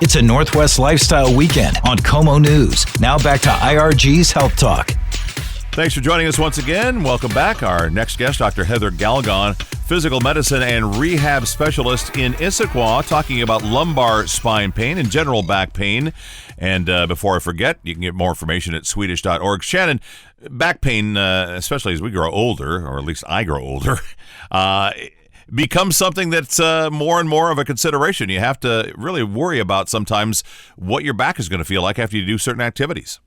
It's a Northwest Lifestyle Weekend on Como News. Now back to IRG's Health Talk. Thanks for joining us once again. Welcome back. Our next guest, Dr. Heather Galgon, physical medicine and rehab specialist in Issaquah, talking about lumbar spine pain and general back pain. And before I forget, you can get more information at Swedish.org. Shannon, back pain, especially as we grow older, or at least I grow older, becomes something that's more and more of a consideration. You have to really worry about sometimes what your back is going to feel like after you do certain activities.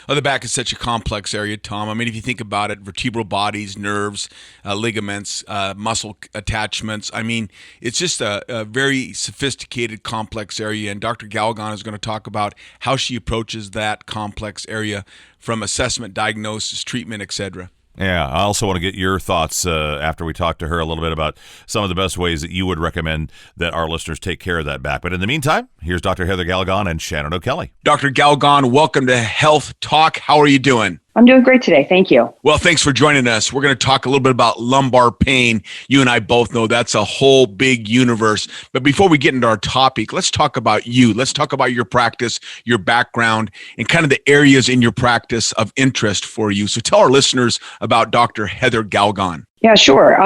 Oh, the back is such a complex area, Tom. I mean, if you think about it, vertebral bodies, nerves, ligaments, muscle attachments. I mean, it's just a very sophisticated, complex area. And Dr. Galgon is going to talk about how she approaches that complex area from assessment, diagnosis, treatment, etc. Yeah, I also want to get your thoughts after we talk to her a little bit about some of the best ways that you would recommend that our listeners take care of that back. But in the meantime, here's Dr. Heather Galgon and Shannon O'Kelly. Dr. Galgon, welcome to Health Talk. How are you doing? I'm doing great today. Thank you. Well, thanks for joining us. We're going to talk a little bit about lumbar pain. You and I both know that's a whole big universe. But before we get into our topic, let's talk about you. Let's talk about your practice, your background, and kind of the areas in your practice of interest for you. So tell our listeners about Dr. Heather Galgon. Yeah, sure.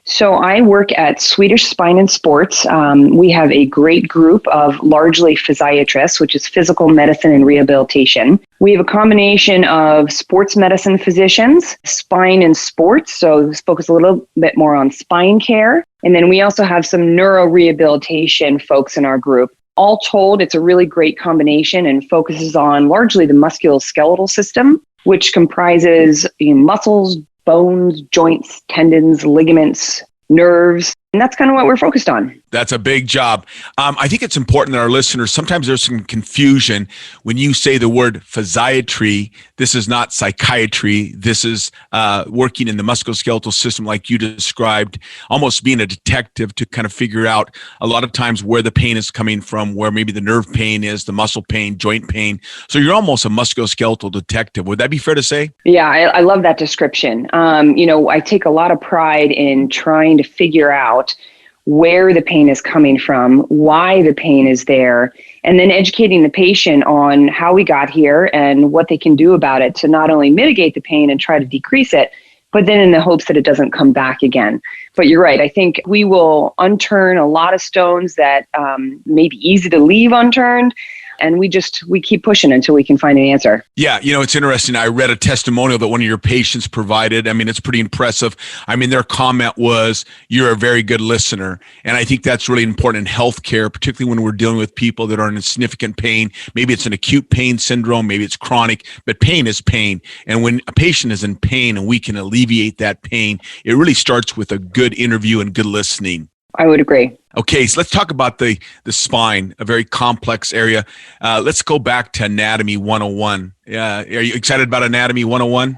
So I work at Swedish Spine and Sports. We have a great group of largely physiatrists, which is physical medicine and rehabilitation. We have a combination of sports medicine physicians, spine and sports, so this focus a little bit more on spine care. And then we also have some neurorehabilitation folks in our group. All told, it's a really great combination and focuses on largely the musculoskeletal system, which comprises muscles, bones, joints, tendons, ligaments, nerves, and that's kind of what we're focused on. That's a big job. I think it's important that our listeners, sometimes there's some confusion when you say the word physiatry. This is not psychiatry. This is working in the musculoskeletal system like you described, almost being a detective to kind of figure out a lot of times where the pain is coming from, where maybe the nerve pain is, the muscle pain, joint pain. So you're almost a musculoskeletal detective. Would that be fair to say? Yeah, I love that description. I take a lot of pride in trying to figure out where the pain is coming from, why the pain is there, and then educating the patient on how we got here and what they can do about it to not only mitigate the pain and try to decrease it, but then in the hopes that it doesn't come back again. But you're right. I think we will unturn a lot of stones that may be easy to leave unturned. And we keep pushing until we can find an answer. Yeah, it's interesting. I read a testimonial that one of your patients provided. I mean, it's pretty impressive. I mean, their comment was, you're a very good listener. And I think that's really important in healthcare, particularly when we're dealing with people that are in significant pain. Maybe it's an acute pain syndrome, maybe it's chronic, but pain is pain. And when a patient is in pain and we can alleviate that pain, it really starts with a good interview and good listening. I would agree. Okay, so let's talk about the spine, a very complex area. Let's go back to Anatomy 101. Are you excited about Anatomy 101?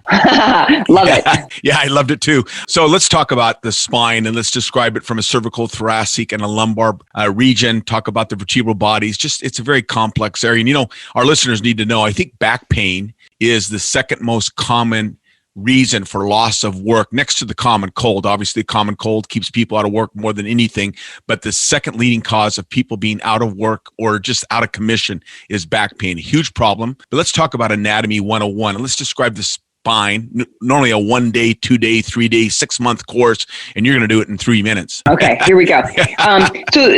Love it. Yeah, I loved it too. So let's talk about the spine and let's describe it from a cervical, thoracic, and a lumbar region. Talk about the vertebral bodies. It's a very complex area. And our listeners need to know, I think back pain is the second most common reason for loss of work next to the common cold. Obviously, the common cold keeps people out of work more than anything, but the second leading cause of people being out of work or just out of commission is back pain. A huge problem. But let's talk about Anatomy 101 and let's describe the spine. Normally a 1 day, 2 day, 3 day, 6 month course, and you're going to do it in 3 minutes. Okay, here we go.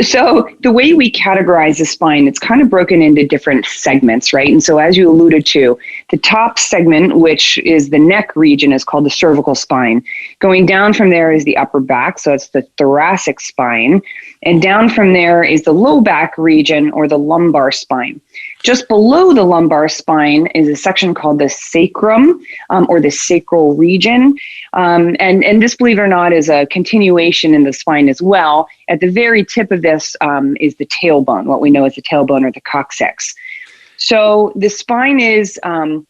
So the way we categorize the spine, it's kind of broken into different segments, right? And so as you alluded to, the top segment, which is the neck region, is called the cervical spine. Going down from there is the upper back, so it's the thoracic spine. And down from there is the low back region, or the lumbar spine. Just below the lumbar spine is a section called the sacrum, or the sacral region. And this, believe it or not, is a continuation in the spine as well. At the very tip of this is the tailbone, what we know as the tailbone or the coccyx. So the spine is a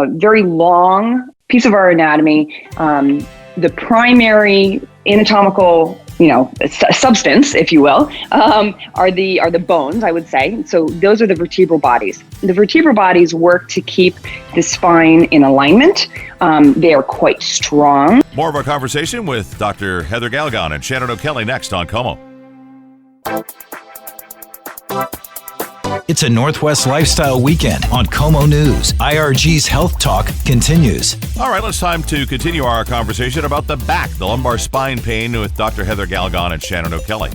very long piece of our anatomy. The primary anatomical substance, if you will, are the bones, I would say. So those are the vertebral bodies. The vertebral bodies work to keep the spine in alignment. They are quite strong. More of our conversation with Dr. Heather Galgon and Shannon O'Kelly next on Como. It's a Northwest Lifestyle Weekend on Como News. IRG's Health Talk continues. All right, it's time to continue our conversation about the back, the lumbar spine pain with Dr. Heather Galgon and Shannon O'Kelly.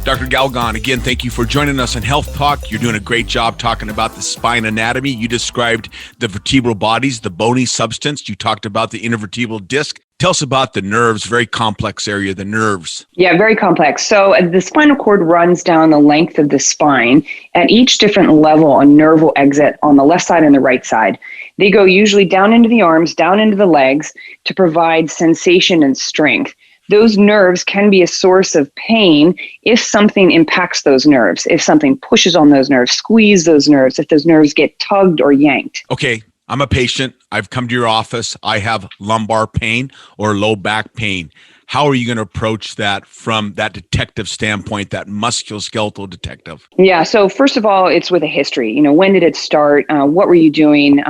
Dr. Galgon, again, thank you for joining us on Health Talk. You're doing a great job talking about the spine anatomy. You described the vertebral bodies, the bony substance. You talked about the intervertebral disc. Tell us about the nerves, very complex area, the nerves. Yeah, very complex. So the spinal cord runs down the length of the spine. At each different level, a nerve will exit on the left side and the right side. They go usually down into the arms, down into the legs to provide sensation and strength. Those nerves can be a source of pain if something impacts those nerves, if something pushes on those nerves, squeeze those nerves, if those nerves get tugged or yanked. Okay, I'm a patient. I've come to your office. I have lumbar pain or low back pain. How are you going to approach that from that detective standpoint, that musculoskeletal detective? Yeah, so first of all, it's with a history. When did it start? What were you doing?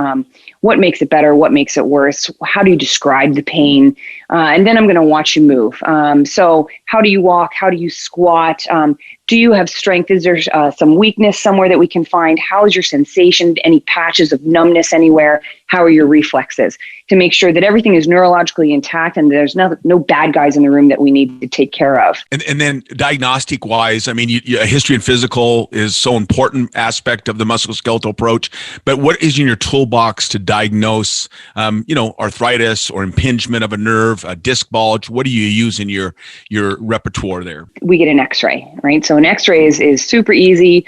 What makes it better? What makes it worse? How do you describe the pain? And then I'm going to watch you move. So how do you walk? How do you squat? Do you have strength? Is there some weakness somewhere that we can find? How is your sensation? Any patches of numbness anywhere? How are your reflexes? To make sure that everything is neurologically intact and there's no bad guys in the room that we need to take care of. And then diagnostic wise, I mean, a history and physical is so important aspect of the musculoskeletal approach. But what is in your toolbox to diagnose, arthritis or impingement of a nerve, a disc bulge? What do you use in your repertoire there? We get an X-ray, right? So an X-ray is super easy.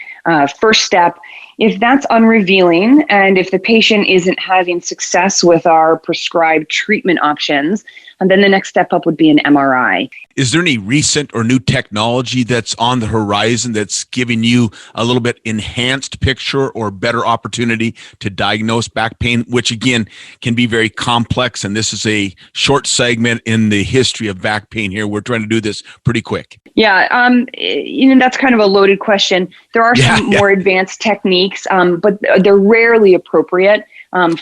First step. If that's unrevealing and if the patient isn't having success with our prescribed treatment options, and then the next step up would be an MRI. Is there any recent or new technology that's on the horizon that's giving you a little bit enhanced picture or better opportunity to diagnose back pain, which again can be very complex? And this is a short segment in the history of back pain here. We're trying to do this pretty quick. Yeah, that's kind of a loaded question. There are some more advanced techniques, but they're rarely appropriate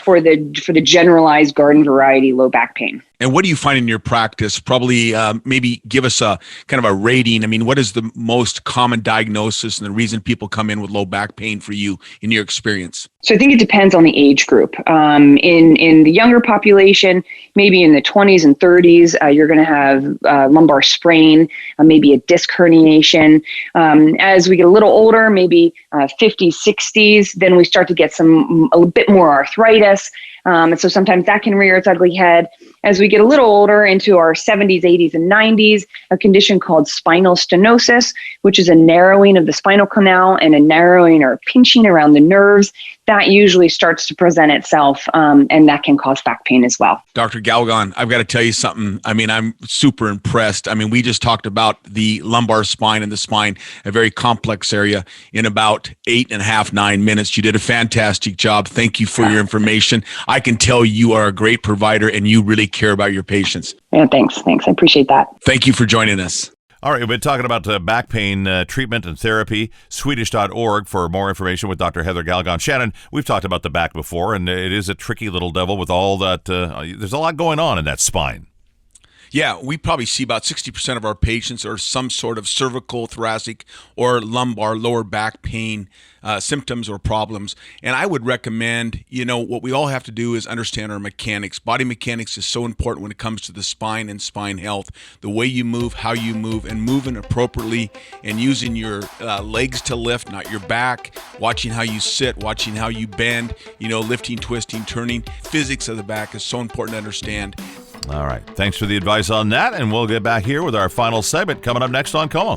for the generalized garden variety low back pain. And what do you find in your practice? Probably maybe give us a kind of a rating. I mean, what is the most common diagnosis and the reason people come in with low back pain for you in your experience? So I think it depends on the age group. In the younger population, maybe in the 20s and 30s, you're going to have lumbar sprain, maybe a disc herniation. As we get a little older, maybe 50s, 60s, then we start to get a bit more arthritis. And so sometimes that can rear its ugly head. As we get a little older into our 70s, 80s, and 90s, a condition called spinal stenosis, which is a narrowing of the spinal canal and a narrowing or pinching around the nerves, that usually starts to present itself, and that can cause back pain as well. Dr. Galgon, I've got to tell you something. I mean, I'm super impressed. I mean, we just talked about the lumbar spine and the spine, a very complex area, in about 8.5, 9 minutes. You did a fantastic job. Thank you for your information. I can tell you are a great provider and you really care about your patients. Yeah, thanks. I appreciate that. Thank you for joining us. All right, we've been talking about back pain treatment and therapy, Swedish.org for more information with Dr. Heather Galgon. Shannon, we've talked about the back before, and it is a tricky little devil with all that. There's a lot going on in that spine. Yeah, we probably see about 60% of our patients are some sort of cervical, thoracic, or lumbar, lower back pain symptoms or problems. And I would recommend, what we all have to do is understand our mechanics. Body mechanics is so important when it comes to the spine and spine health. The way you move, how you move, and moving appropriately and using your legs to lift, not your back, watching how you sit, watching how you bend, lifting, twisting, turning. Physics of the back is so important to understand. All right. Thanks for the advice on that, and we'll get back here with our final segment coming up next on Como.